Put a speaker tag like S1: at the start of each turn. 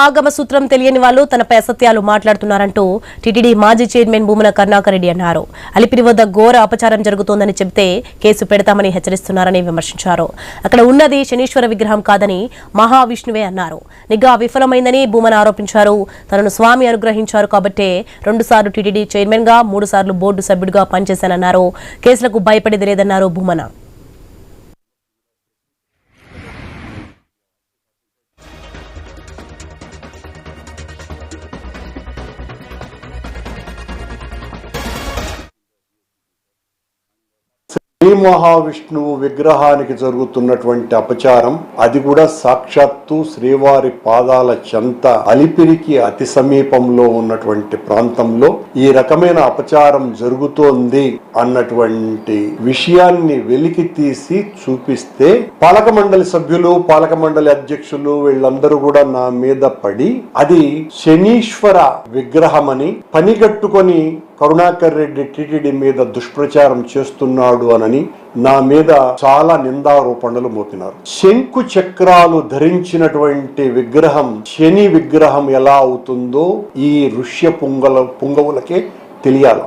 S1: ఆగమ సూత్రం తెలియని వాళ్ళు తనపై అసత్యాలు మాట్లాడుతున్నారంటూ టీటీడీ మాజీ చైర్మన్ భూమన కరుణాకర్ రెడ్డి అన్నారు. అలిపిరి వద్ద ఘోర అపచారం జరుగుతోందని చెబితే కేసు పెడతామని హెచ్చరిస్తున్నారని విమర్శించారు. అక్కడ ఉన్నది శనీశ్వర విగ్రహం కాదని మహావిష్ణువే అన్నారు. నిఘా విఫలమైందని భూమన ఆరోపించారు. తనను స్వామి అనుగ్రహించారు కాబట్టే 2 సార్లు టీటీడీ చైర్మన్ గా 3 సార్లు బోర్డు సభ్యుడిగా పనిచేశానన్నారు. కేసులకు భయపడేది లేదన్నారు భూమన.
S2: శ్రీ మహావిష్ణువు విగ్రహానికి జరుగుతున్నటువంటి అపచారం, అది కూడా సాక్షాత్తు శ్రీవారి పాదాల చెంత అలిపిరికి అతి సమీపంలో ఉన్నటువంటి ప్రాంతంలో ఈ రకమైన అపచారం జరుగుతోంది అన్నటువంటి విషయాన్ని వెలికి తీసి చూపిస్తే పాలక మండలి సభ్యులు, పాలక మండలి అధ్యక్షులు వీళ్ళందరూ కూడా నా మీద పడి అది శనీశ్వర విగ్రహమని పనిగట్టుకొని కరుణాకర్ రెడ్డి టీటీడీ మీద దుష్ప్రచారం చేస్తున్నాడు అనని నా మీద చాలా నిందారోపణలు మోపినారు. శంకు చక్రాలు ధరించినటువంటి విగ్రహం శని విగ్రహం ఎలా అవుతుందో ఈ ఋష్య పుంగవులకే తెలియాలి.